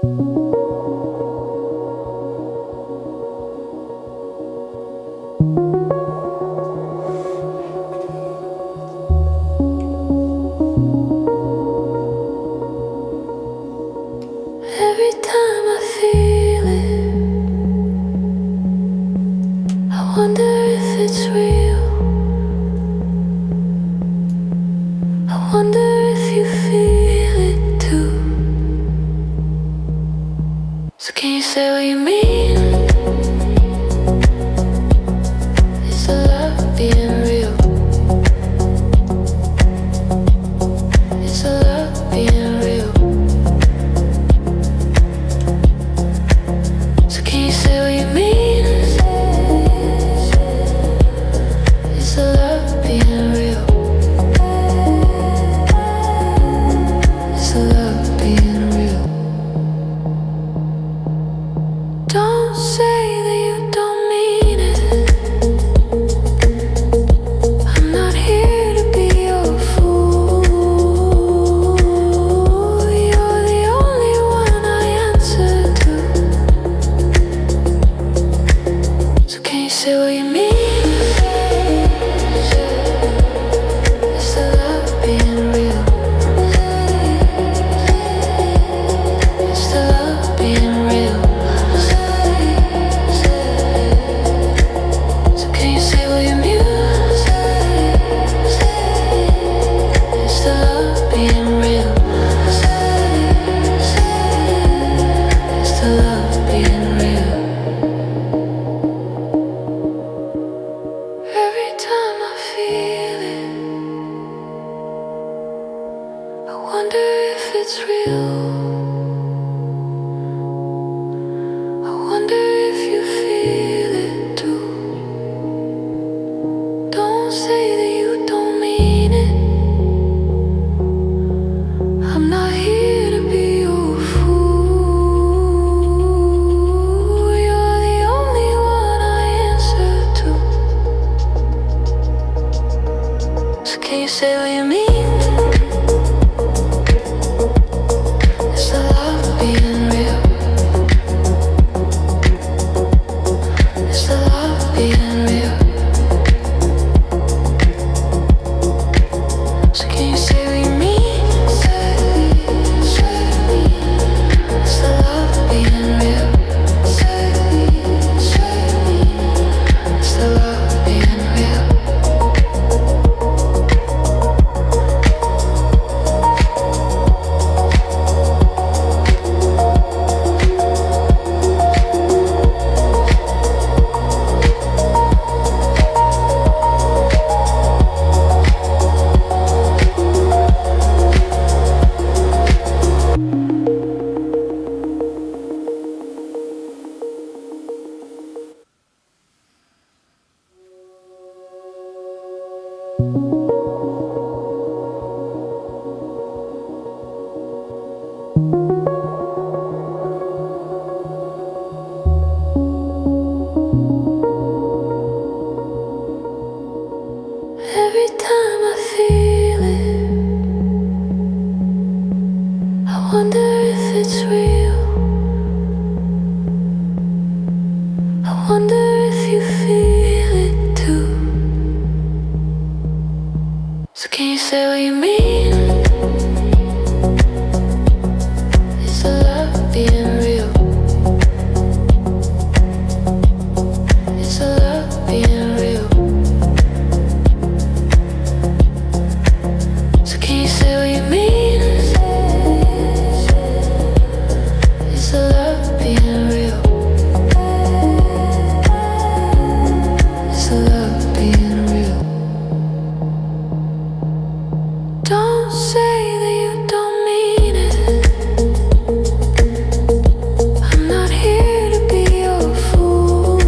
Every time I feel it, I wonder if it's real. I wonder if you feel it too. So can you say what you mean? Is the love being real? Is the love being real? So can you say what you mean? Is the love being real? Is the love being real? Don't say that you don't mean it. I'm not here to be your fool. You're the only one I answer to. So can you say what you mean? Is the love being real? Is the love being real? So can you say what you mean? Is the love being real? Is the love being real? Every time I feel it, I wonder if it's real. I wonder if you feel it too. Don't say that you don't mean it. I'm not here to be your fool. You're the only one I answer to. So can you say what you mean? Is the love being real? Is the love being real? So can you say what you mean? Is the love being real? Is the love being real? Every time I feel it, I wonder if it's real. I wonder if you feel it too. So can you say what you mean? Is the love being real? Is the love being real? So can you say what you mean? Is the love being real? Is the love being real? Don't say that you don't mean it. I'm not here to be your fool.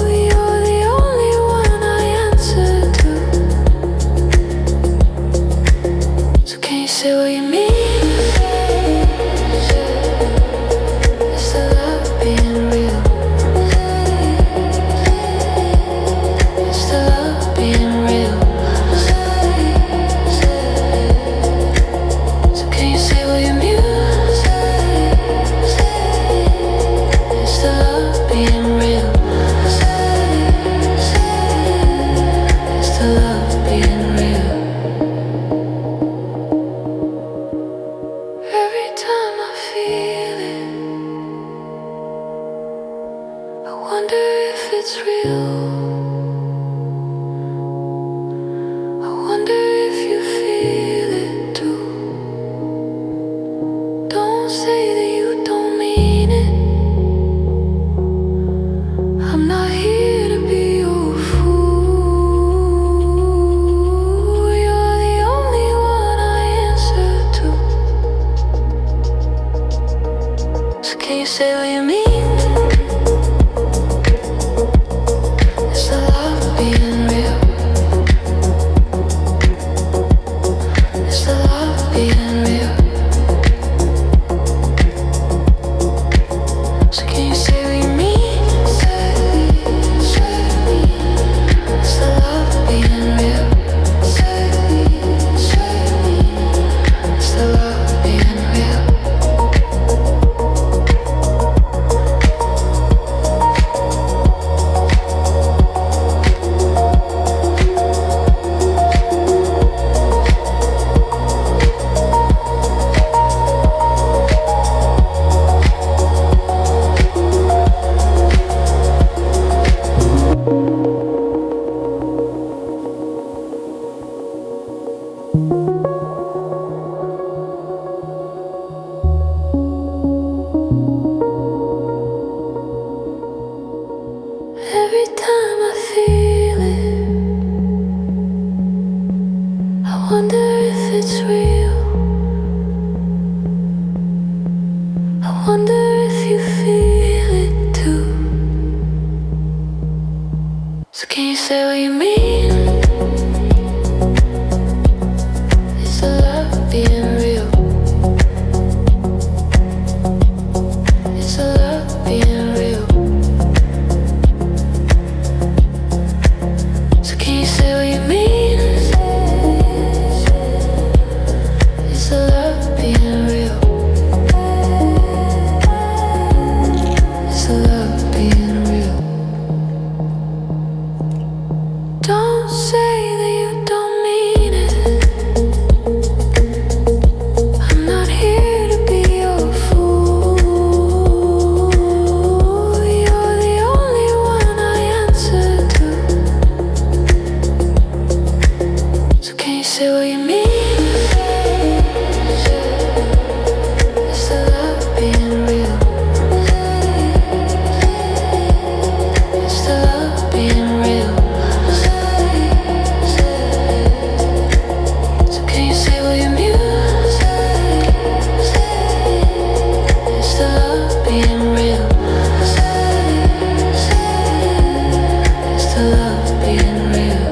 You're the only one I answer to. So can you say what you mean? Is the love being real? Is the love being real? So can you say what you mean? being real? So can you say what you mean? Is the love being real? Is the love being real? Every time I feel it, I wonder if it's real. I wonder if you feel it too. So can you say what you mean? Is the love being real? Is the love being real? So can you say what you mean? Is the love being real? Is the love being real? Don't say that you don't mean it. I'm not here to be your fool. You're the only one I answer to. So can you say what you mean? Is the love being real? Is the love being real? So can you say what you mean? Is the love being real? Is the love being real?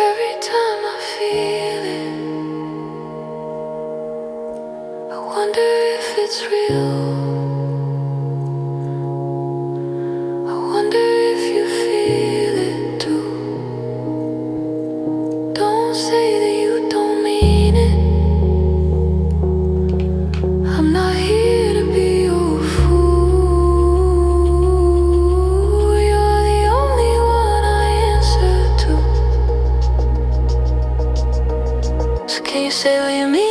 Every time I feel it, I wonder if it's real. I wonder if you feel it too. Don't say that you don't mean it. I'm not here to be your fool. You're the only one I answer to. So can you say what you mean?